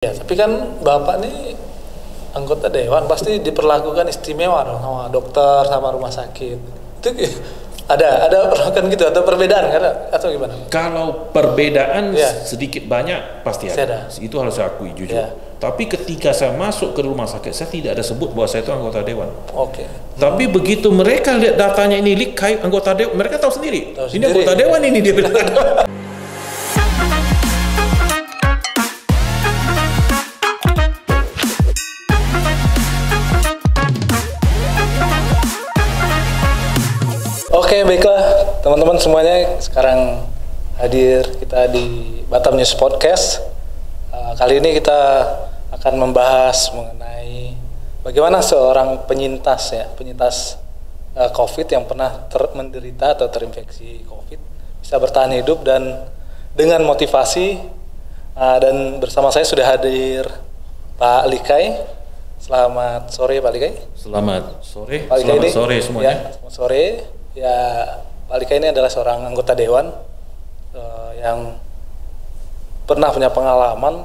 Ya, tapi kan Bapak nih anggota dewan pasti diperlakukan istimewa dong sama dokter sama rumah sakit. Itu ada perlakuan gitu atau perbedaan kan atau gimana? Kalau perbedaan Ya. sedikit banyak pasti Ada. Itu harus saya akui jujur. Ya. Tapi ketika saya masuk ke rumah sakit, saya tidak ada sebut bahwa saya itu anggota dewan. Oke. Tapi begitu mereka lihat datanya ini leak kayak anggota dewan, mereka tahu sendiri. Tahu Ini sendiri. anggota dewan ini dia bilang. Oke, baiklah teman-teman semuanya, sekarang hadir kita di Batam News Podcast. Kali ini kita akan membahas mengenai bagaimana seorang penyintas COVID yang pernah menderita atau terinfeksi COVID bisa bertahan hidup dan dengan motivasi. Dan bersama saya sudah hadir Pak Likai. Selamat sore Pak Likai. Selamat sore. Pak Likai Selamat sore semuanya. Ya, selamat sore. Ya, Pak Likai ini adalah seorang anggota dewan yang pernah punya pengalaman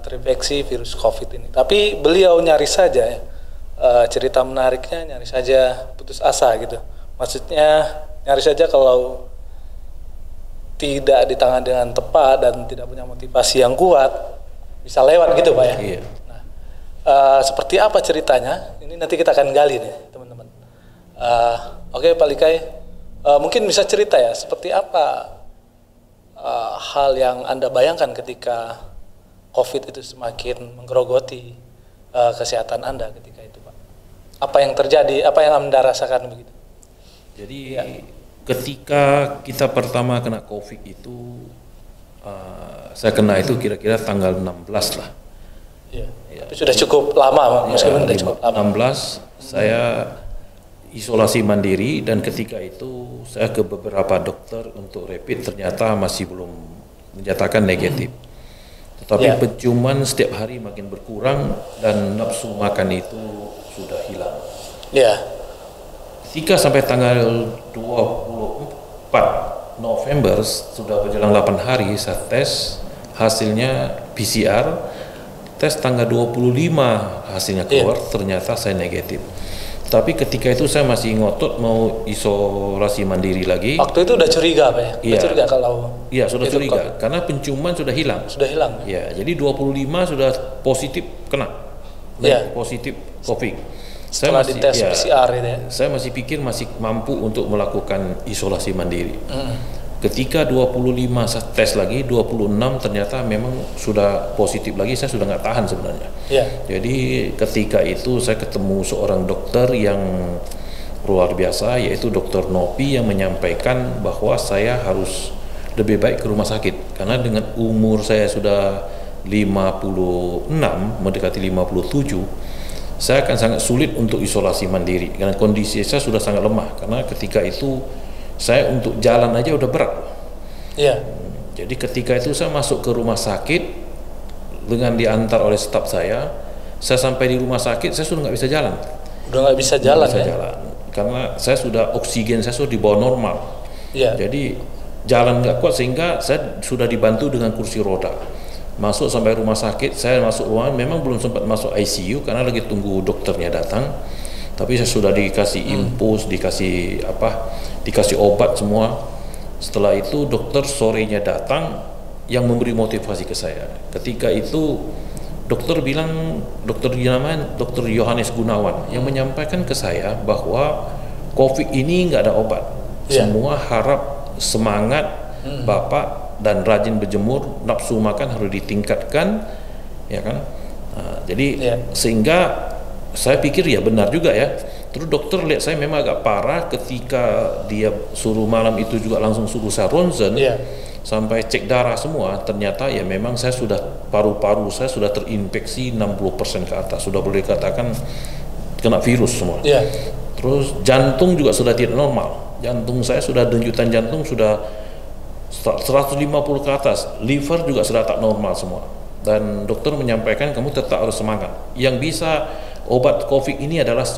terinfeksi virus COVID ini. Tapi beliau nyaris saja cerita menariknya nyaris saja putus asa gitu. Maksudnya nyaris saja kalau tidak ditangani dengan tepat dan tidak punya motivasi yang kuat bisa lewat gitu Pak ya. Iya. Nah, seperti apa ceritanya? Ini nanti kita akan gali nih teman-teman. Oke Pak Likai, mungkin bisa cerita ya seperti apa hal yang Anda bayangkan ketika COVID itu semakin menggerogoti kesehatan Anda ketika itu Pak. Apa yang terjadi, apa yang Anda rasakan begitu? Jadi Ya. ketika kita pertama kena COVID itu, saya kena itu kira-kira tanggal 16 lah. Ya. Tapi sudah cukup lama, meskipun sudah cukup lama. 16 saya isolasi mandiri, dan ketika itu saya ke beberapa dokter untuk rapid, ternyata masih belum menyatakan negatif. Tetapi penciuman setiap hari makin berkurang dan nafsu makan itu sudah hilang. Ya. Ketika sampai tanggal 24 November, sudah berjalan 8 hari, saya tes, hasilnya PCR, tes tanggal 25 hasilnya keluar, ternyata saya negatif. Tapi ketika itu saya masih ngotot mau isolasi mandiri lagi. Waktu itu udah curiga Pak ya? Iya. Udah curiga kalau Sudah itu curiga, COVID. karena penciuman sudah hilang. Sudah hilang. Ya, jadi 25 sudah positif kena. Iya. Positif COVID. Setelah dites PCR itu ya. Saya masih pikir masih mampu untuk melakukan isolasi mandiri. Ketika 25 saya tes lagi, 26 ternyata memang sudah positif lagi, saya sudah nggak tahan sebenarnya. Iya. Jadi ketika itu saya ketemu seorang dokter yang luar biasa, yaitu Dr. Nopi, yang menyampaikan bahwa saya harus lebih baik ke rumah sakit. Karena dengan umur saya sudah 56, mendekati 57, saya akan sangat sulit untuk isolasi mandiri. Karena kondisi saya sudah sangat lemah. Karena ketika itu saya untuk jalan aja udah berat. Iya. Jadi ketika itu saya masuk ke rumah sakit dengan diantar oleh staf saya sampai di rumah sakit saya sudah nggak bisa jalan. Udah nggak bisa jalan ya? Jalan. Karena saya sudah oksigen saya sudah di bawah normal. Iya. Jadi jalan nggak kuat, sehingga saya sudah dibantu dengan kursi roda. Masuk sampai rumah sakit, saya masuk ruangan, memang belum sempat masuk ICU karena lagi tunggu dokternya datang. Tapi saya sudah dikasih infus, dikasih obat semua. Setelah itu dokter sorenya datang yang memberi motivasi ke saya. Ketika itu dokter bilang, dokter Yohanes Gunawan yang menyampaikan ke saya bahwa COVID ini nggak ada obat. Semua harap semangat Bapak dan rajin berjemur, nafsu makan harus ditingkatkan, ya kan? Jadi sehingga saya pikir ya benar juga ya. Terus dokter lihat saya memang agak parah, ketika dia suruh malam itu juga langsung suruh saya ronsen, sampai cek darah semua, ternyata ya memang saya sudah, paru-paru saya sudah terinfeksi 60% ke atas, sudah boleh dikatakan kena virus semua. Terus jantung juga sudah tidak normal, jantung saya sudah, denyutan jantung sudah 150 ke atas, liver juga sudah tak normal semua. Dan dokter menyampaikan kamu tetap harus semangat. Yang bisa obat COVID ini adalah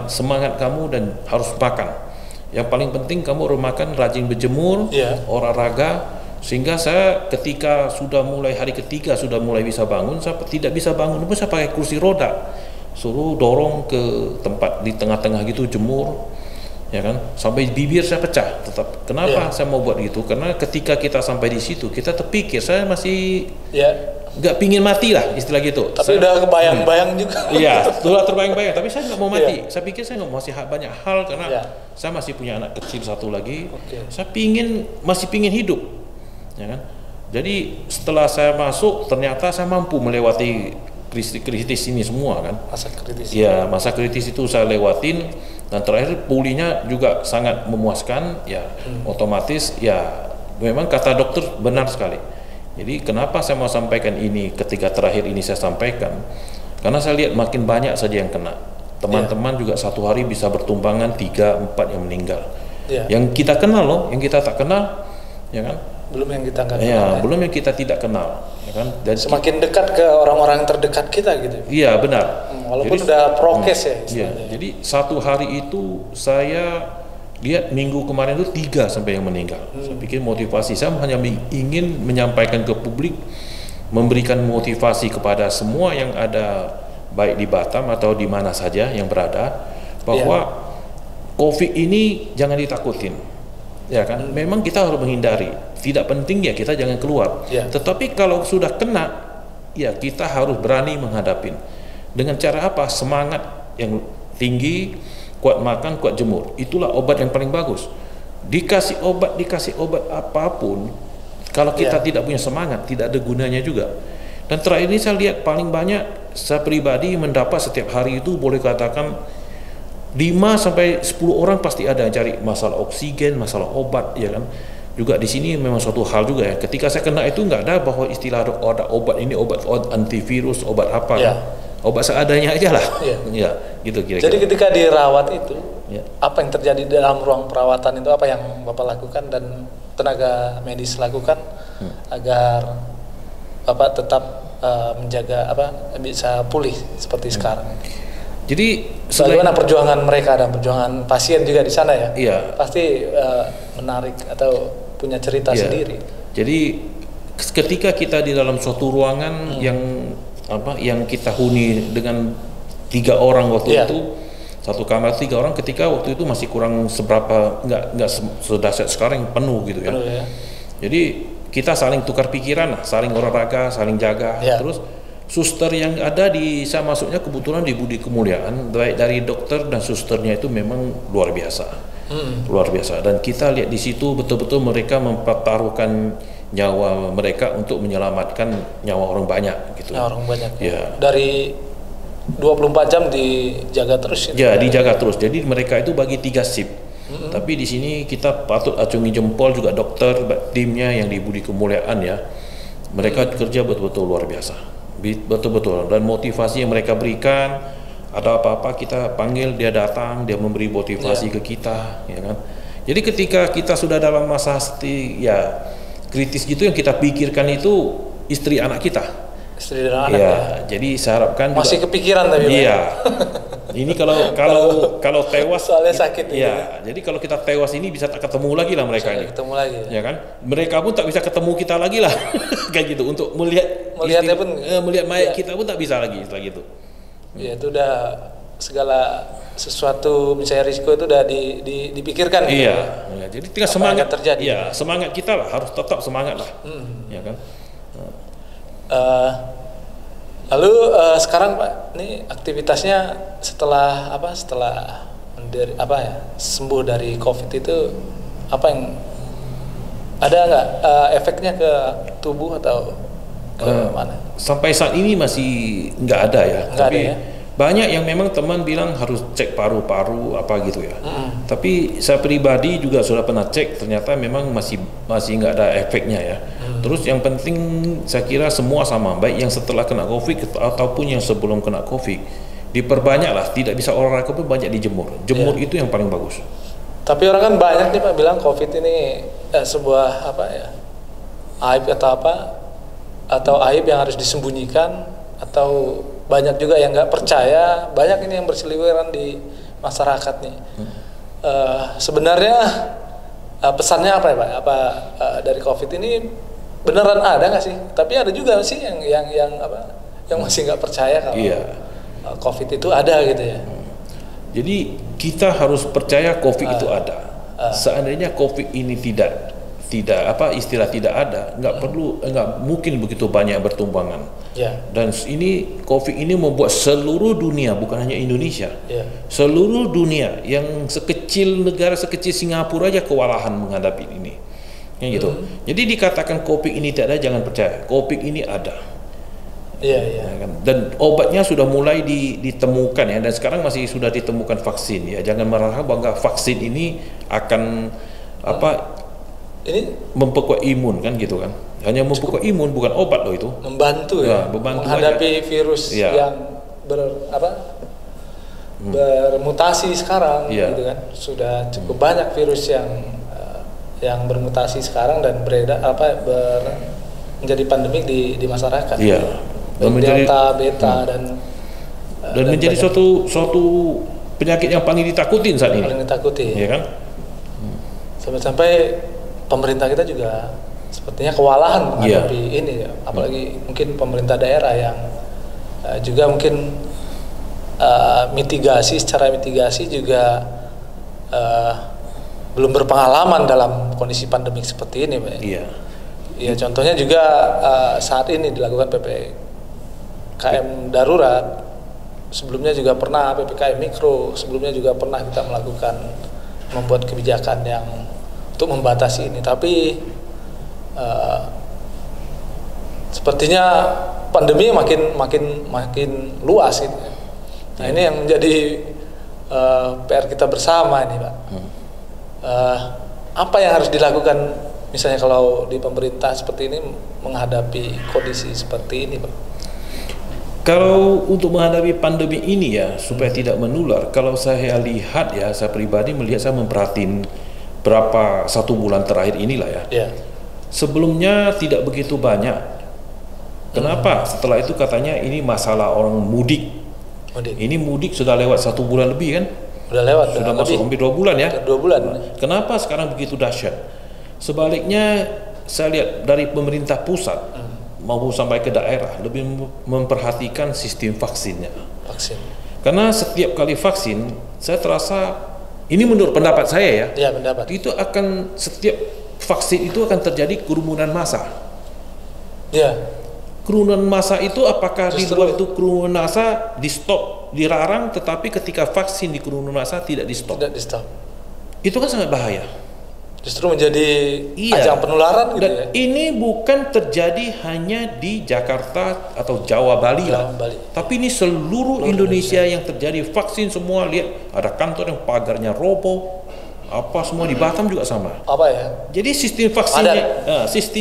semangat kamu dan harus makan. Yang paling penting kamu harus makan, rajin berjemur, olahraga, Sehingga saya ketika sudah mulai hari ketiga sudah mulai bisa bangun, saya tidak bisa bangun pun saya pakai kursi roda, suruh dorong ke tempat di tengah-tengah gitu, jemur, ya kan, sampai bibir saya pecah. Tetap kenapa saya mau buat gitu? Karena ketika kita sampai di situ kita terpikir saya masih nggak pingin mati lah, istilah gitu. Tapi saya, udah kebayang-bayang juga. Iya, sudah terbayang-bayang. Tapi saya nggak mau mati. Saya pikir saya nggak masih banyak hal karena saya masih punya anak kecil satu lagi. Saya masih pingin hidup, ya kan. Jadi setelah saya masuk, ternyata saya mampu melewati kritis ini semua kan. Masa kritis. Ya, masa kritis itu saya lewatin dan terakhir pulihnya juga sangat memuaskan. Ya, otomatis ya memang kata dokter benar sekali. Jadi kenapa saya mau sampaikan ini ketika terakhir ini saya sampaikan? Karena saya lihat makin banyak saja yang kena. Teman-teman juga satu hari bisa bertumbangan 3-4 yang meninggal. Yang kita kenal loh, yang kita tak kenal, ya kan? Belum yang kita nggak kenal. Belum yang kita tidak kenal, ya kan? Dan semakin dekat ke orang-orang terdekat kita gitu. Iya benar. Walaupun sudah prokes Jadi satu hari itu saya lihat minggu kemarin itu 3 sampai yang meninggal. Saya pikir motivasi saya hanya ingin menyampaikan ke publik, memberikan motivasi kepada semua yang ada baik di Batam atau di mana saja yang berada, bahwa COVID ini jangan ditakutin, ya kan? Memang kita harus menghindari. Tidak penting ya kita jangan keluar. Tetapi kalau sudah kena, ya kita harus berani menghadapin. Dengan cara apa? Semangat yang tinggi, kuat makan, kuat jemur. Itulah obat yang paling bagus. Dikasih obat apapun, kalau kita tidak punya semangat, tidak ada gunanya juga. Dan terakhir ini saya lihat paling banyak, saya pribadi mendapat setiap hari itu boleh katakan 5 sampai 10 orang pasti ada yang cari masalah oksigen, masalah obat, ya kan. Juga di sini memang suatu hal juga ya. Ketika saya kena itu nggak ada bahwa istilah ada obat ini, obat antivirus, obat apa kan. Obat seadanya aja lah. Ya, gitu kira-kira. Jadi ketika dirawat itu, apa yang terjadi dalam ruang perawatan itu, apa yang Bapak lakukan dan tenaga medis lakukan agar Bapak tetap menjaga bisa pulih seperti sekarang? Jadi bagaimana perjuangan mereka dan perjuangan pasien juga di sana ya? Iya. Pasti menarik atau punya cerita sendiri. Jadi ketika kita di dalam suatu ruangan yang kita huni dengan 3 orang waktu itu, satu kamar 3 orang, ketika waktu itu masih kurang seberapa, nggak sedahsyat sekarang penuh gitu ya. Jadi kita saling tukar pikiran, saling olahraga, saling jaga. Terus suster yang ada saya masuknya kebetulan di Budi Kemuliaan, baik dari dokter dan susternya itu memang luar biasa. Luar biasa. Dan kita lihat di situ betul-betul mereka mempertaruhkan nyawa mereka untuk menyelamatkan nyawa orang banyak gitu. Nyawa orang banyak. Dari 24 jam dijaga terus. Dijaga terus. Jadi mereka itu bagi 3 shift. Tapi di sini kita patut acungi jempol juga dokter, timnya yang di Budi Kemuliaan ya. Mereka kerja betul-betul luar biasa. Betul-betul. Dan motivasi yang mereka berikan, ada apa-apa kita panggil, dia datang, dia memberi motivasi ke kita, ya kan. Jadi ketika kita sudah dalam masa kritis gitu, yang kita pikirkan itu istri anak kita. Istri dan anak jadi saya harapkan masih juga, kepikiran tapi ini kalau tewas soalnya sakit jadi kalau kita tewas ini bisa tak ketemu lagi lah mereka ini. Ketemu lagi. Ya kan? Mereka pun tak bisa ketemu kita lagi lah. Kayak gitu, untuk melihatnya pun melihat mayat kita pun tak bisa lagi setelah gitu. Itu udah segala sesuatu misalnya risiko itu udah dipikirkan gitu. Jadi tinggal semangat terjadi. Semangat kita lah, harus tetap semangat lah. Ya kan? Lalu sekarang Pak, ini aktivitasnya setelah sembuh dari COVID itu, apa yang ada nggak efeknya ke tubuh atau ke mana? Sampai saat ini masih nggak ada ya. Tapi banyak yang memang teman bilang harus cek paru-paru apa gitu ya. Tapi saya pribadi juga sudah pernah cek, ternyata memang masih nggak ada efeknya ya. Terus yang penting saya kira semua sama, baik yang setelah kena COVID ataupun yang sebelum kena COVID, diperbanyaklah. Tidak bisa olahraga pun banyak dijemur. Jemur itu yang paling bagus. Tapi orang kan banyak nih Pak bilang COVID ini sebuah aib atau aib yang harus disembunyikan, atau banyak juga yang nggak percaya, banyak ini yang berseliweran di masyarakat nih. Sebenarnya pesannya apa ya Pak? Apa dari COVID ini beneran ada nggak sih? Tapi ada juga sih yang apa? Yang masih nggak percaya kalau COVID itu ada gitu ya. Jadi kita harus percaya COVID itu ada. Seandainya COVID ini tidak ada, nggak mungkin begitu banyak bertumbangan. Dan ini COVID ini membuat seluruh dunia, bukan hanya Indonesia, seluruh dunia yang negara sekecil Singapura aja kewalahan menghadapi ini. Gitu. Jadi dikatakan COVID ini tidak ada, jangan percaya. COVID ini ada. Dan obatnya sudah mulai ditemukan ya, dan sekarang masih sudah ditemukan vaksin ya. Jangan merasa bahwa vaksin ini akan memperkuat imun kan gitu kan. Hanya memperkuat imun, bukan obat loh itu. Membantu menghadapi virus yang bermutasi sekarang gitu kan. Sudah cukup banyak virus yang bermutasi sekarang dan menjadi pandemik di masyarakat. Dan Delta, Beta dan menjadi suatu penyakit yang paling ditakutin saat ini. Paling ditakuti. Ya kan? Sampai pemerintah kita juga sepertinya kewalahan menghadapi ini ya. Apalagi mungkin pemerintah daerah yang juga mungkin secara mitigasi juga belum berpengalaman dalam kondisi pandemik seperti ini, Pak. Iya, contohnya juga saat ini dilakukan PPKM darurat. Sebelumnya juga pernah PPKM mikro, sebelumnya juga pernah kita membuat kebijakan yang untuk membatasi ini, tapi sepertinya pandemi makin luas gitu. Nah, ini yang menjadi PR kita bersama ini, Pak. Apa yang harus dilakukan misalnya kalau di pemerintah seperti ini menghadapi kondisi seperti ini, Pak? Kalau untuk menghadapi pandemi ini ya, supaya tidak menular, kalau saya lihat ya, saya pribadi melihat, saya memperhatiin berapa 1 bulan terakhir inilah ya. Sebelumnya tidak begitu banyak. Kenapa? Setelah itu katanya ini masalah orang mudik. Ini mudik sudah lewat 1 bulan lebih kan? Sudah masuk hampir 2 bulan ya. 2 bulan. Kenapa sekarang begitu dahsyat? Sebaliknya saya lihat dari pemerintah pusat maupun sampai ke daerah lebih memperhatikan sistem vaksinnya. Karena setiap kali vaksin, saya terasa ini menurut pendapat saya ya. Itu akan setiap vaksin itu akan terjadi kerumunan massa. Kerumunan massa itu apakah di luar itu kerumunan massa di stop, dilarang, tetapi ketika vaksin di kerumunan massa tidak di stop. Itu kan sangat bahaya. Justru menjadi ajang penularan gitu ya. Ini bukan terjadi hanya di Jakarta atau Jawa Bali lah. Tapi ini seluruh Indonesia yang terjadi vaksin semua. Lihat ada kantor yang pagarnya roboh. Apa semua di Batam juga sama. Jadi sistem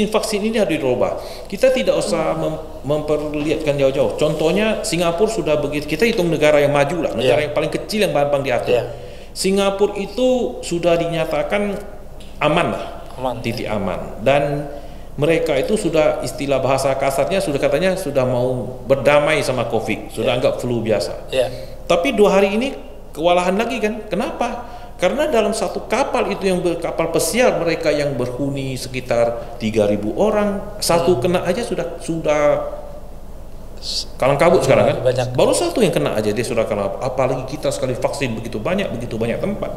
vaksin ini harus dirubah. Kita tidak usah memperlihatkan jauh-jauh. Contohnya Singapura sudah begitu. Kita hitung negara yang maju lah, negara yang paling kecil yang gampang diatur. Singapura itu sudah dinyatakan aman lah, titik aman, dan mereka itu sudah, istilah bahasa kasarnya sudah katanya sudah mau berdamai sama COVID, sudah anggap flu biasa. Tapi 2 hari ini kewalahan lagi kan? Kenapa? Karena dalam satu kapal itu yang kapal pesiar mereka yang berhuni sekitar 3.000 orang, satu kena aja sudah kalang kabut sekarang kan? Baru satu yang kena aja dia sudah kalang. Apalagi kita sekali vaksin begitu banyak tempat.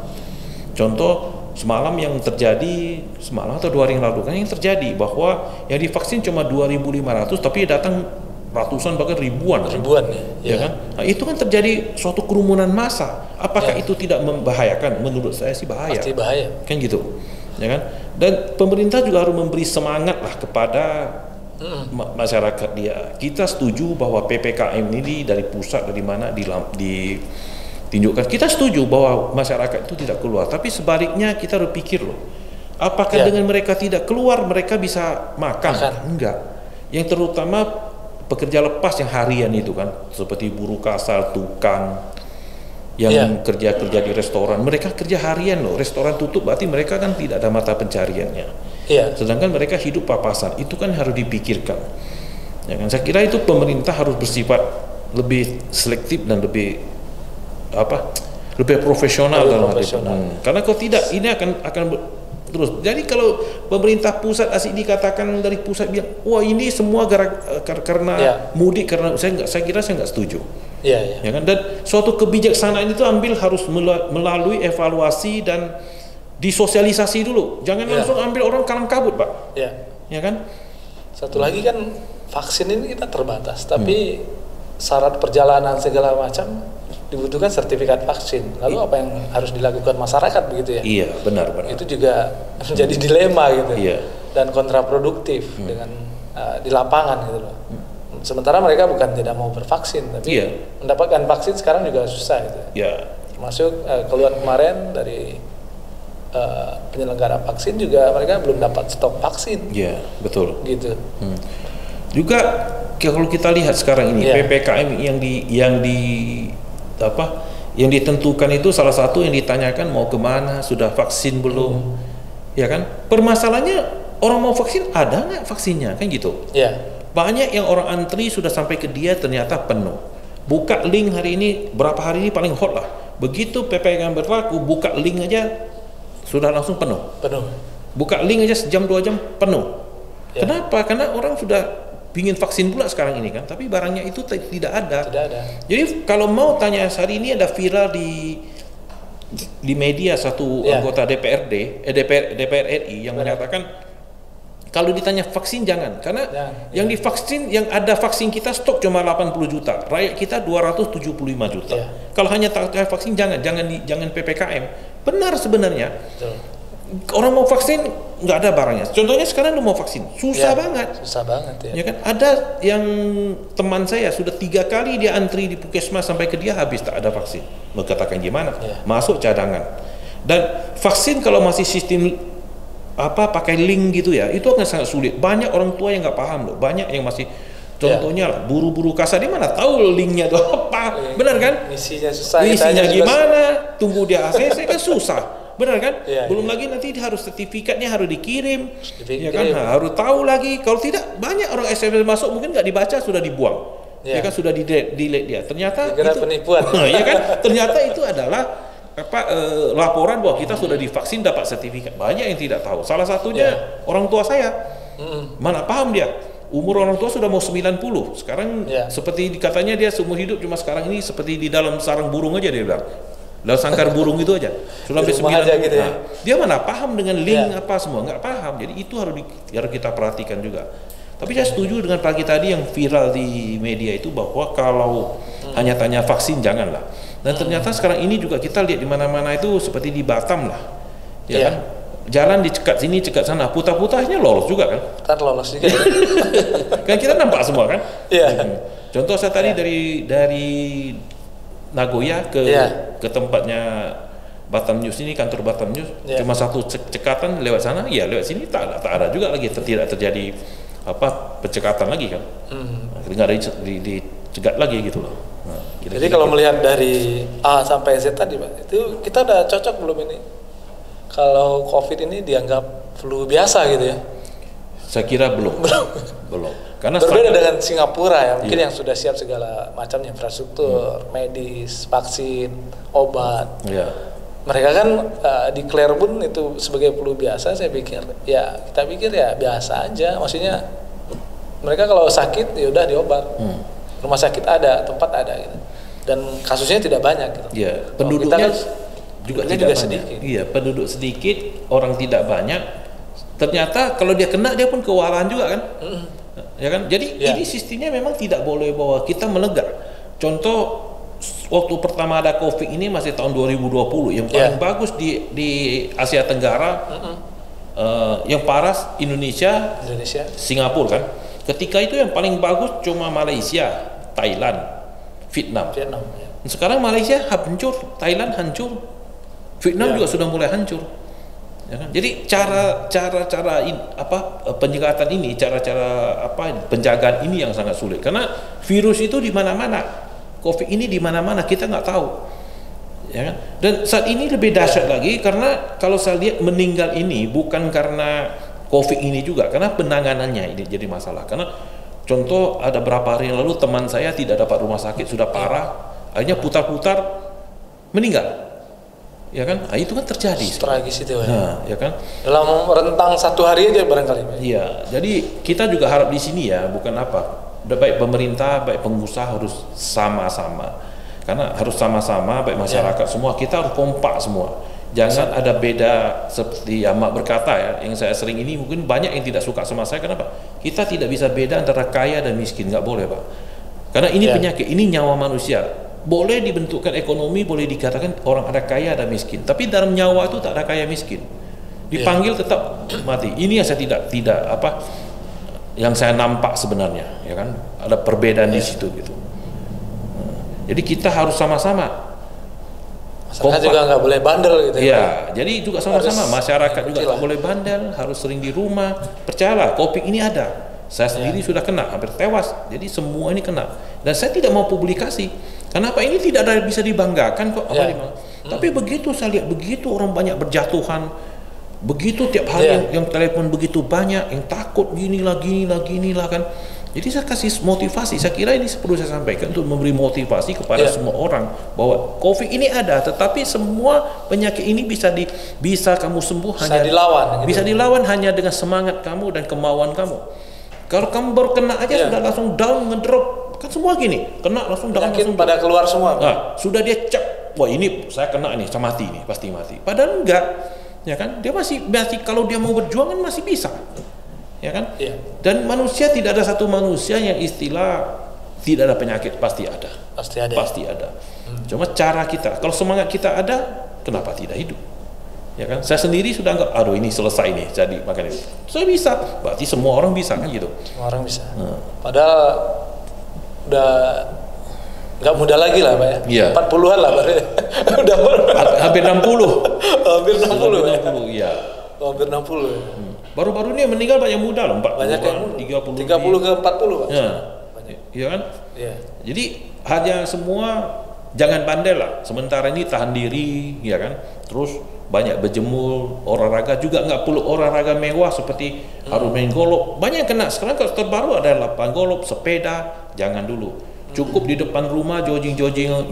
Contoh semalam yang terjadi, semalam atau 2 hari yang lalu kan yang terjadi bahwa yang divaksin cuma 2.500 tapi datang ratusan bahkan ribuan ya kan? Nah, itu kan terjadi suatu kerumunan massa. Apakah itu tidak membahayakan? Menurut saya sih bahaya. Pasti bahaya. Kan gitu. Ya kan? Dan pemerintah juga harus memberi semangat lah kepada masyarakat dia. Kita setuju bahwa PPKM ini dari pusat, dari mana ditunjukkan. Kita setuju bahwa masyarakat itu tidak keluar, tapi sebaliknya kita harus pikir loh, apakah dengan mereka tidak keluar mereka bisa makan? Enggak. Yang terutama pekerja lepas yang harian itu kan, seperti buruh kasar, tukang yang kerja di restoran, mereka kerja harian loh. Restoran tutup berarti mereka kan tidak ada mata pencariannya. Sedangkan mereka hidup papasan, itu kan harus dipikirkan. Ya kan? Saya kira itu pemerintah harus bersifat lebih selektif dan lebih lebih profesional dalam hal itu. Karena kalau tidak ini akan terus. Jadi kalau pemerintah pusat asyik dikatakan dari pusat bilang, wah ini semua karena mudik, karena saya kira saya nggak setuju. Ya kan? Dan suatu kebijaksanaan itu harus melalui evaluasi dan disosialisasi dulu. Jangan langsung ambil orang kalang kabut, Pak. Ya kan? Satu lagi kan vaksin ini kita terbatas, tapi syarat perjalanan segala macam dibutuhkan sertifikat vaksin. Lalu apa yang harus dilakukan masyarakat begitu ya? Iya, benar. Itu juga menjadi dilema gitu. Dan kontraproduktif dengan di lapangan gitu loh. Sementara mereka bukan tidak mau bervaksin, tapi mendapatkan vaksin sekarang juga susah gitu. Termasuk keluar kemarin dari penyelenggara vaksin juga mereka belum dapat stok vaksin. Iya, betul. Gitu. Juga kalau kita lihat sekarang ini PPKM yang ditentukan itu salah satu yang ditanyakan mau kemana, sudah vaksin belum, ya kan? Permasalahannya orang mau vaksin ada nggak vaksinnya, kan gitu? Banyak yang orang antri sudah sampai ke dia ternyata penuh. Buka link hari ini, berapa hari ini paling hot lah. Begitu PPKM berlaku, buka link aja sudah langsung penuh. Buka link aja sejam 2 jam penuh. Kenapa? Karena orang sudah pingin vaksin pula sekarang ini kan, tapi barangnya itu tidak ada. Jadi kalau mau tanya, hari ini ada viral di media satu anggota DPRD, DPR RI yang menyatakan kalau ditanya vaksin jangan, karena yang divaksin, yang ada vaksin kita stok cuma 80 juta, rakyat kita 275 juta. Kalau hanya vaksin jangan PPKM. Benar sebenarnya. Orang mau vaksin nggak ada barangnya. Contohnya sekarang lu mau vaksin, susah banget. Ya kan? Ada yang teman saya sudah 3 kali dia antri di puskesmas sampai ke dia habis tak ada vaksin. Mau katakan gimana? Masuk cadangan. Dan vaksin kalau masih sistem pakai link gitu ya, itu akan sangat sulit. Banyak orang tua yang nggak paham loh. Banyak yang masih, contohnya lah, buru-buru kasar, dia mana tahu linknya itu apa? Benar kan? Isinya susah. Isinya gimana? Tunggu dia ACC kan susah. Benar kan? Belum lagi nanti harus sertifikatnya harus dikirim, ya kan? Harus tahu lagi. Kalau tidak, banyak orang SMS masuk mungkin nggak dibaca sudah dibuang, ya kan, sudah delete dia. Ternyata itu penipuan. Ya kan? Ternyata itu adalah laporan bahwa kita sudah divaksin dapat sertifikat. Banyak yang tidak tahu. Salah satunya orang tua saya. Mana paham dia? Umur orang tua sudah mau 90. Sekarang seperti katanya dia seumur hidup cuma sekarang ini seperti di dalam sarang burung aja dia bilang. Dalam sangkar burung itu aja sudah sampai 90 gitu ya. Dia mana paham dengan link apa semua, nggak paham. Jadi itu harus kita perhatikan juga. Tapi saya setuju dengan pagi tadi yang viral di media itu bahwa kalau hanya tanya vaksin janganlah. Dan ternyata sekarang ini juga kita lihat di mana-mana itu seperti di Batam lah, ya kan? Jalan dicekat sini, cekat sana, putar-putarnya lolos juga kan? Lolos juga. Kan kita nampak semua kan? Contoh saya tadi dari Nagoya ke tempatnya Batam News ini, kantor Batam News, cuma satu cekatan lewat sana, lewat sini tak ada juga lagi, tidak terjadi percekatan lagi kan, nggak ada dicegat lagi gitu loh. Jadi kalau melihat dari A sampai Z tadi Pak, itu kita udah cocok belum ini? Kalau COVID ini dianggap flu biasa gitu ya? Saya kira belum. Karena berbeda dengan Singapura ya, mungkin yang sudah siap segala macam infrastruktur, medis, vaksin, obat. Mereka kan declare pun itu sebagai flu biasa. Saya pikir kita pikir biasa aja. Maksudnya mereka kalau sakit ya udah diobat. Rumah sakit ada, tempat ada gitu. Dan kasusnya tidak banyak gitu. Penduduknya kan juga sedikit. Penduduk sedikit, orang tidak banyak. Ternyata kalau dia kena dia pun kewalahan juga kan. Ya kan? Jadi ini sistemnya memang tidak boleh bahwa kita menegar. Contoh waktu pertama ada COVID ini masih tahun 2020, yang paling bagus di Asia Tenggara, yang parah Indonesia, Singapura kan. Ketika itu yang paling bagus cuma Malaysia, Thailand, Vietnam. Sekarang Malaysia hancur, Thailand hancur, Vietnam juga sudah mulai hancur. Ya kan? Jadi cara penyekatan ini, cara-cara penjagaan ini yang sangat sulit, karena virus itu di mana-mana, COVID ini di mana-mana, kita nggak tahu, ya kan? Dan saat ini lebih dahsyat lagi karena kalau saya lihat meninggal ini bukan karena COVID ini juga, karena penanganannya ini jadi masalah. Karena contoh ada berapa hari yang lalu teman saya tidak dapat rumah sakit, sudah parah, akhirnya putar-putar meninggal. ya kan? Nah, itu kan terjadi. Tragis itu Pak. Nah, ya kan? Dalam rentang 1 hari aja barangkali Pak. Iya, jadi kita juga harap di sini ya, bukan apa, baik pemerintah, baik pengusaha harus sama-sama, karena harus sama-sama, baik masyarakat semua, kita harus kompak semua. Jangan ada beda seperti Ahmad berkata ya, yang saya sering ini mungkin banyak yang tidak suka sama saya. Kenapa? Kita tidak bisa beda antara kaya dan miskin, nggak boleh Pak. Karena ini penyakit, ini nyawa manusia. Boleh dibentukkan ekonomi, boleh dikatakan orang ada kaya ada miskin, tapi dalam nyawa itu tak ada kaya miskin. Dipanggil tetap mati. Ini yang saya tidak apa, yang saya nampak sebenarnya, ya kan? Ada perbedaan di situ gitu. Jadi kita harus sama-sama. Masyarakat juga nggak boleh bandel gitu ya. Jadi juga sama-sama masyarakat juga nggak boleh bandel, harus sering di rumah. Percayalah, COVID ini ada. Saya sendiri sudah kena, hampir tewas. Jadi semua ini kena. Dan saya tidak mau publikasi. Kenapa? Ini tidak ada bisa dibanggakan kok. Tapi begitu saya lihat, begitu orang banyak berjatuhan, begitu tiap hari yang telepon begitu banyak, yang takut gini lah kan. Jadi saya kasih motivasi, saya kira ini perlu saya sampaikan untuk memberi motivasi kepada semua orang bahwa COVID ini ada, tetapi semua penyakit ini bisa kamu sembuh, bisa dilawan hanya dengan semangat kamu dan kemauan kamu. Kalau kamu baru kena aja sudah langsung down, ngedrop, kan semua gini, kena langsung down, langsung pada keluar semua. Nah, sudah dia cek, wah ini saya kena ini, saya mati nih, pasti mati. Padahal enggak, ya kan? Dia masih kalau dia mau berjuang kan masih bisa. Ya kan? Dan manusia tidak ada satu manusia yang istilah tidak ada penyakit, pasti ada. Pasti ada. Cuma cara kita, kalau semangat kita ada, kenapa tidak hidup? Ya kan? Saya sendiri sudah anggap, aduh ini selesai nih, jadi makanya saya bisa. Berarti semua orang bisa kan gitu. Semua orang bisa. Padahal udah nggak muda lagi lah Pak ya. 40-an lah Pak. Udah hampir 60. Hampir 60 ya. Iya. Hampir 60. Baru-baru ini yang meninggal banyak muda loh, 40, banyak yang 30 ke 40 Pak. Ya. Iya kan? Iya. Jadi hanya semua jangan bandel lah. Sementara ini tahan diri, ya kan? Terus banyak berjemur, olahraga juga, nggak perlu olahraga mewah seperti harus main golop. Banyak yang kena. Sekarang kalau terbaru ada lapangan golop, sepeda, jangan dulu. Cukup di depan rumah jogging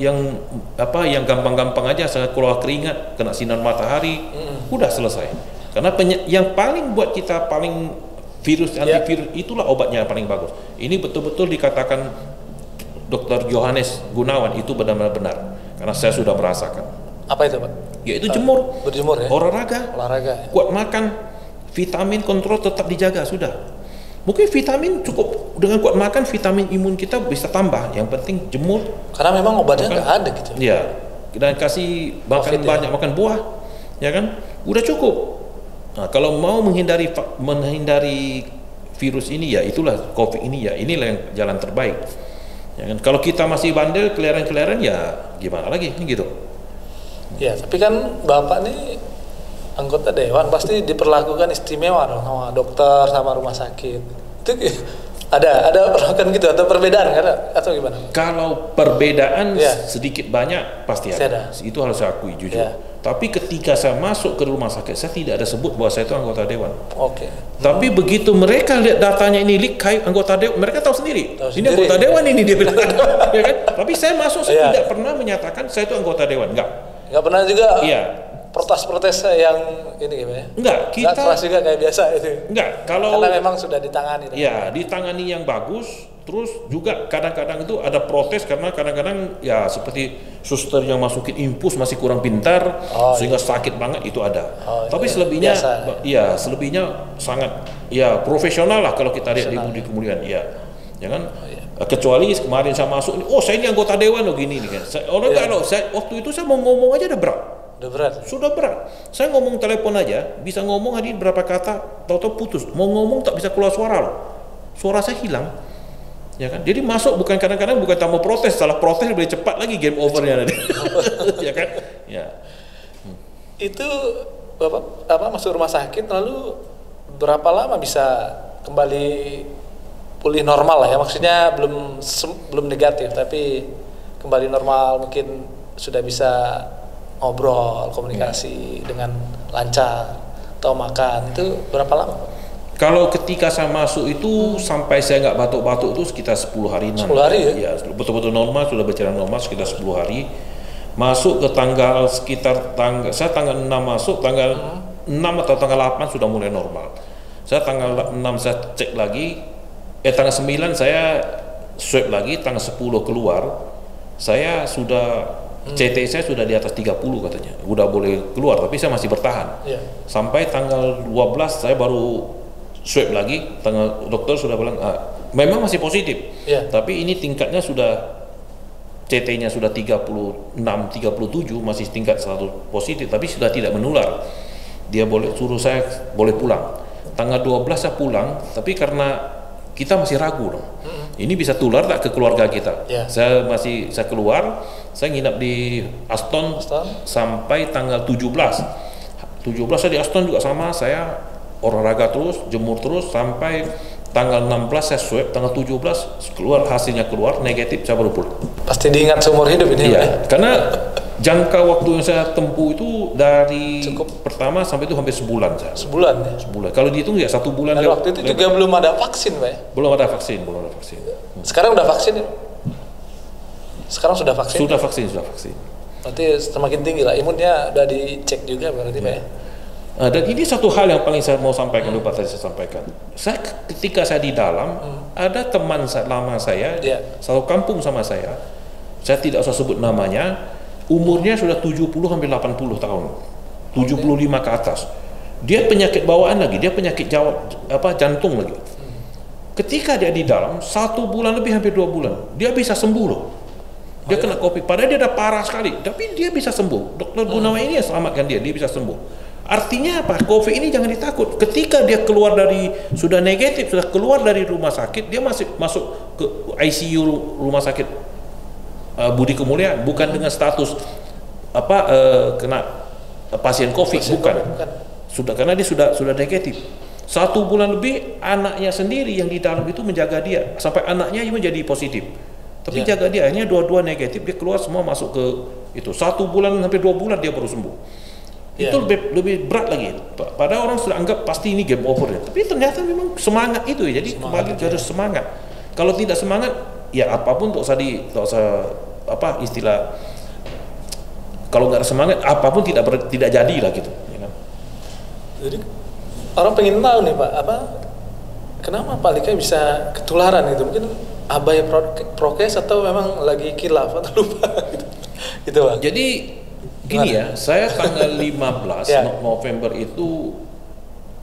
yang gampang-gampang aja, saya keluar keringat, kena sinar matahari, udah selesai. Karena yang paling buat kita paling antivirus itulah obatnya yang paling bagus. Ini betul-betul dikatakan Dr. Johannes Gunawan itu benar-benar benar. Karena saya sudah merasakan. Apa itu Pak? Yaitu jemur. Berjemur ya? Olahraga. Kuat makan, vitamin kontrol tetap dijaga sudah. Mungkin vitamin cukup dengan kuat makan, vitamin imun kita bisa tambah. Yang penting jemur. Karena memang obatnya nggak ada gitu. Iya. Dan kasih makan banyak makan buah, ya kan? Udah cukup. Nah, kalau mau menghindari virus ini ya itulah COVID ini ya, inilah yang jalan terbaik. Ya kan? Kalau kita masih bandel, keliaran ya gimana lagi gitu. Ya, tapi kan Bapak nih anggota dewan pasti diperlakukan istimewa dong sama dokter, sama rumah sakit. Itu ada perlakuan gitu atau perbedaan atau gimana? Kalau perbedaan sedikit banyak pasti ada. Itu harus saya akui jujur. Tapi ketika saya masuk ke rumah sakit, saya tidak ada sebut bahwa saya itu anggota dewan. Tapi begitu mereka lihat datanya ini leak anggota dewan, mereka tahu sendiri. Ini anggota dewan ini dia bilang. Ya kan? Tapi saya masuk, saya tidak pernah menyatakan saya itu anggota dewan. Enggak pernah juga. Protes-protes yang ini gimana ya? Enggak, kita keras juga kayak biasa itu. Enggak, kalau karena memang sudah ditangani. Ya, ditangani yang bagus. Terus juga kadang-kadang itu ada protes karena kadang-kadang ya seperti suster yang masukin infus masih kurang pintar sehingga sakit banget itu ada. Tapi selebihnya selebihnya sangat profesional lah kalau kita lihat di Budi Kemuliaan ya kan. Kecuali kemarin saya masuk saya ini anggota dewan gini nih kan. Waktu itu saya mau ngomong aja sudah berat. Saya ngomong telepon aja bisa ngomong hari berapa kata tahu-tahu putus. Mau ngomong tak bisa keluar suara loh. Suara saya hilang. Ya kan? Jadi masuk kadang-kadang bukan tambah protes, salah protes lebih cepat lagi game overnya nanti. Ya kan? Ya. Itu Bapak masuk rumah sakit lalu berapa lama bisa kembali pulih normal lah ya? Maksudnya belum negatif tapi kembali normal, mungkin sudah bisa ngobrol, komunikasi dengan lancar atau makan. Itu berapa lama? Kalau ketika saya masuk itu sampai saya nggak batuk-batuk itu sekitar 10 hari. 10 hari ya? Ya, betul-betul normal, sudah berjalan normal sekitar 10 hari. Masuk ke tanggal sekitar saya tanggal 6 masuk, tanggal 6 atau tanggal 8 sudah mulai normal. Saya tanggal 6 saya cek lagi, tanggal 9 saya swab lagi, tanggal 10 keluar, saya sudah CT saya sudah di atas 30 katanya, udah boleh keluar, tapi saya masih bertahan. Sampai tanggal 12 saya baru swab lagi, dokter sudah bilang memang masih positif, tapi ini tingkatnya sudah CT-nya sudah 36, 37, masih tingkat 100 positif, tapi sudah tidak menular. Dia boleh suruh saya boleh pulang. Tanggal 12 saya pulang, tapi karena kita masih ragu dong. Ini bisa tular tak ke keluarga kita? Saya keluar, saya nginap di Aston sampai tanggal 17. 17 saya di Aston juga sama, saya olahraga terus, jemur terus sampai tanggal 16 saya swab, tanggal 17 hasilnya keluar negatif, saya baru pulang. Pasti diingat seumur hidup ini. Karena jangka waktu yang saya tempuh itu dari pertama sampai itu hampir sebulan. Sebulan. Kalau dihitung ya 1 bulan. Dan waktu itu juga belum ada vaksin, Pak? Belum ada vaksin. Sekarang udah vaksin ya? Sekarang sudah vaksin? Sudah vaksin. Berarti semakin tinggi lah, imunnya udah dicek juga berarti, Pak ya? Dan ini satu hal yang paling saya mau sampaikan, lupa tadi saya sampaikan. Ketika saya di dalam, ada teman lama saya, satu kampung sama saya tidak usah sebut namanya, umurnya sudah 70 sampai 80 tahun, 75 ke atas. Dia penyakit bawaan lagi, dia penyakit jantung lagi. Ketika dia di dalam, 1 bulan lebih hampir 2 bulan, dia bisa sembuh loh. Dia kena COVID, padahal dia udah parah sekali, tapi dia bisa sembuh. Dokter Gunawan ini yang selamatkan dia bisa sembuh. Artinya apa? COVID ini jangan ditakut. Ketika dia keluar sudah negatif, sudah keluar dari rumah sakit, dia masuk ke ICU rumah sakit Budi Kemuliaan, bukan dengan status kena pasien COVID, bukan. Sudah, karena dia sudah negatif. 1 bulan lebih anaknya sendiri yang di dalam itu menjaga dia sampai anaknya menjadi positif. Tapi jaga dia, akhirnya dua-dua negatif, dia keluar semua masuk ke itu. 1 bulan sampai 2 bulan dia baru sembuh. Itu lebih berat lagi. Padahal orang sudah anggap pasti ini game over ya. Tapi ternyata memang semangat itu ya. Jadi kembali harus semangat. Kalau tidak semangat, ya apapun tak usah istilah. Kalau nggak ada semangat, apapun tidak jadi lah gitu. Ya kan? Jadi orang pengen tahu nih Pak, kenapa Pak Lika bisa ketularan gitu? Mungkin abai prokes atau memang lagi khilaf atau lupa gitu Pak. Jadi gini ya, saya tanggal 15 November itu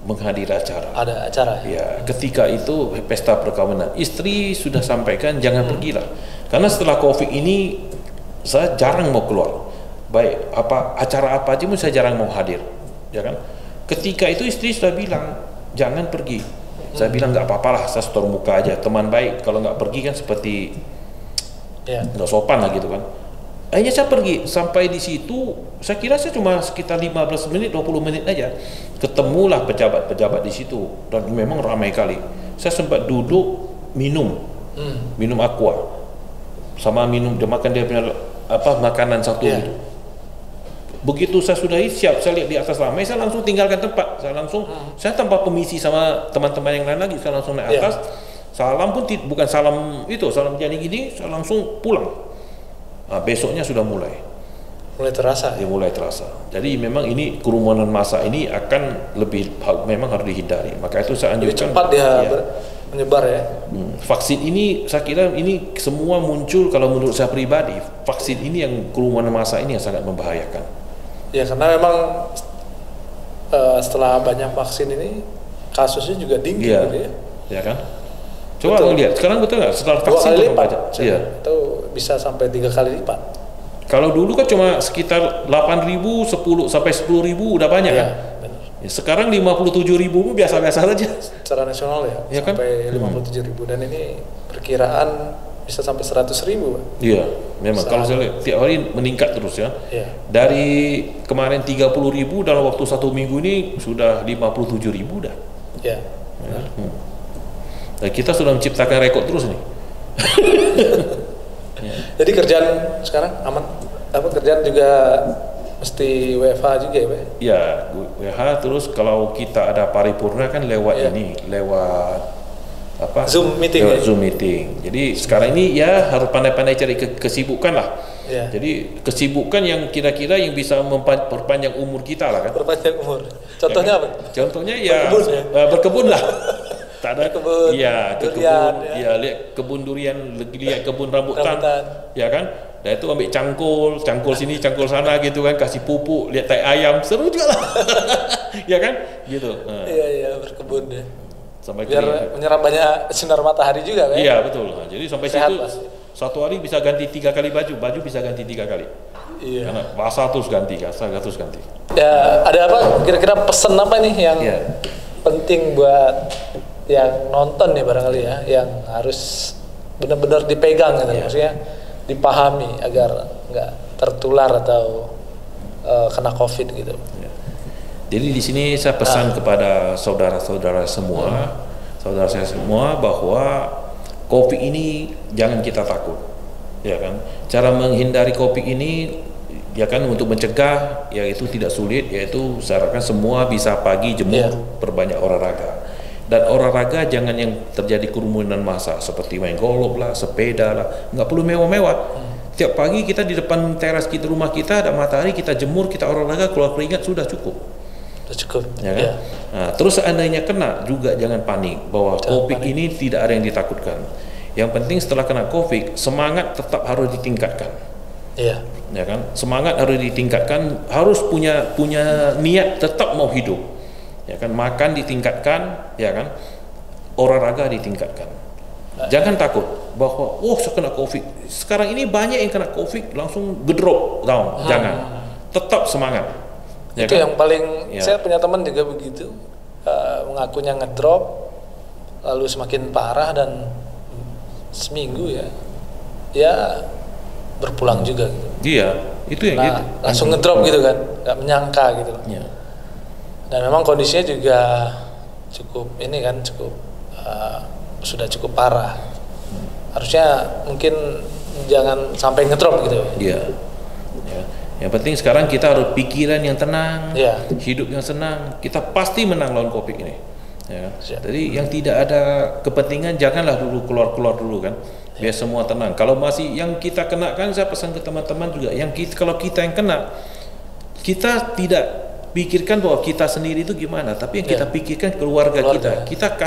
menghadiri acara. Ada acara? Ya, ketika itu pesta perkawinan. Istri sudah sampaikan jangan pergilah. Karena setelah COVID ini saya jarang mau keluar. Baik acara apa aja pun saya jarang mau hadir, ya kan? Ketika itu istri sudah bilang jangan pergi. Saya bilang nggak apa-apalah, saya setor muka aja, teman baik. Kalau nggak pergi kan seperti nggak sopan lah gitu kan. Akhirnya saya pergi, sampai di situ saya kira saya cuma sekitar 15 menit 20 menit aja, ketemulah pejabat-pejabat di situ dan memang ramai kali. Saya sempat duduk minum aqua sama dia makan dia punya makanan satu gitu. Begitu saya sudah siap, saya lihat di atas ramai, saya langsung tinggalkan tempat. Saya tanpa permisi sama teman-teman yang lain lagi, saya langsung naik atas. Salam pun bukan salam jadi gini, saya langsung pulang. Besoknya sudah mulai terasa. Mulai terasa. Jadi memang ini kerumunan massa ini akan memang harus dihindari. Maka itu saya anjurkan. Cepat dia menyebar ya. Vaksin ini saya kira ini semua muncul, kalau menurut saya pribadi, vaksin ini yang kerumunan massa ini yang sangat membahayakan. Ya karena memang setelah banyak vaksin ini kasusnya juga tinggi gitu ya. Ya kan? Coba lihat, sekarang betul nggak setelah vaksin 2 kali lipat? Itu bisa sampai 3 kali lipat. Kalau dulu kan cuma sekitar 8.000, 10 sampai 10.000 udah banyak kan? Ya, sekarang 57.000 biasa-biasa saja. Secara nasional ya kan? Sampai 57.000 dan ini perkiraan bisa sampai 100.000. Iya, memang kalau saya lihat tiap hari meningkat terus ya. Dari kemarin 30.000 dalam waktu 1 minggu ini sudah 57.000 dah. Ya. Dan kita sudah menciptakan rekod terus nih. Jadi kerjaan sekarang aman? Kerjaan juga mesti WFH juga ya Pak? Ya, WFH terus kalau kita ada paripurna kan lewat lewat Zoom meeting. Zoom meeting. Jadi sekarang ini ya harus pandai-pandai cari kesibukan lah. Ya. Jadi kesibukan yang kira-kira yang bisa memperpanjang umur kita lah kan. Perpanjang umur. Contohnya apa? Contohnya ya berkebun lah. Tak ada kebun. Iya, durian, ya lihat kebun durian, lihat kebun rambutan. Ya kan? Dan itu ambil cangkul sini, cangkul sana gitu kan, kasih pupuk, lihat tai ayam, seru juga lah. Ya kan? Gitu. Iya, berkebun ya. Sampai biar menyerap banyak sinar matahari juga kan? Iya, betul. Nah, jadi sampai sehat situ pasti. Satu hari bisa ganti 3 kali baju bisa ganti 3 kali. Iya. Karena basah terus ganti. Ya, ada apa? Kira-kira pesan apa nih yang penting buat yang nonton nih barangkali ya, yang harus benar-benar dipegang gitu, maksudnya dipahami agar nggak tertular atau kena COVID gitu. Ya. Jadi di sini saya pesan kepada saudara-saudara semua, saudara saya semua bahwa COVID ini jangan kita takut, ya kan? Cara menghindari COVID ini, ya kan, untuk mencegah, yaitu tidak sulit, yaitu sarankan semua bisa pagi jemur, perbanyak olahraga. Dan olahraga jangan yang terjadi kerumunan massa seperti main golf lah, sepeda lah, nggak perlu mewah-mewah. Tiap pagi kita di depan teras kita, rumah kita ada matahari, kita jemur, kita olahraga, keluar keringat, sudah cukup. Ya kan? Nah, terus seandainya kena juga jangan panik bahwa COVID ini tidak ada yang ditakutkan. Yang penting setelah kena COVID, semangat tetap harus ditingkatkan. Ya kan? Semangat harus ditingkatkan, harus punya niat tetap mau hidup. Ya kan? Makan ditingkatkan, ya kan? Olahraga ditingkatkan. Jangan takut bahwa saya kena COVID. Sekarang ini banyak yang kena COVID langsung gedrop down. Jangan. Tetap semangat. Ya itu kan? Yang paling saya punya teman juga begitu, mengakunya ngedrop lalu semakin parah dan seminggu ya berpulang juga gitu. Iya, itu yang gitu. Langsung ngedrop gitu kan, nggak menyangka gitu loh. Ya. Dan memang kondisinya juga sudah cukup parah. Harusnya mungkin jangan sampai ngedrop gitu. Iya. Ya. Yang penting sekarang kita harus pikiran yang tenang, hidup yang senang. Kita pasti menang lawan COVID ini. Ya. Jadi yang tidak ada kepentingan janganlah dulu keluar dulu kan. Biar semua tenang. Kalau masih yang kita kena kan, saya pesan ke teman-teman juga, kalau kita yang kena, kita tidak pikirkan bahwa kita sendiri itu gimana, tapi yang kita pikirkan keluarga. Kita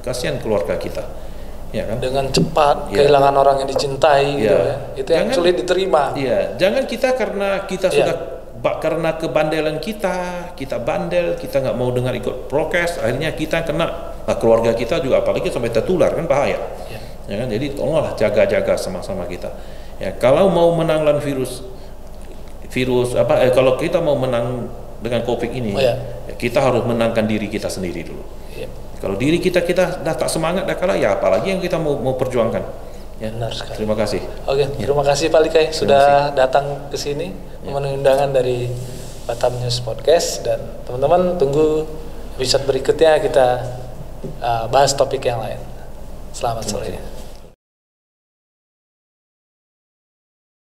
kasihan keluarga kita. Ya kan? Dengan cepat kehilangan orang yang dicintai gitu ya. Itu yang sulit diterima. Iya, jangan kita karena kita sudah karena kebandelan kita bandel, kita nggak mau dengar ikut prokes, akhirnya kita kena. Nah, keluarga kita juga apalagi sampai tertular kan bahaya. Ya kan? Jadi tolonglah jaga-jaga sama-sama kita. Ya, kalau mau menang lawan virus kalau kita mau menang dengan COVID ini, kita harus menangkan diri kita sendiri dulu. Kalau diri kita dah tak semangat, dah kalah, ya apalagi yang kita mau perjuangkan. Ya, benar sekali. Terima kasih. Oke, terima kasih Pak Likai sudah datang ke sini memenuhi undangan dari Batam News Podcast, dan teman-teman tunggu episode berikutnya kita bahas topik yang lain. Selamat sore.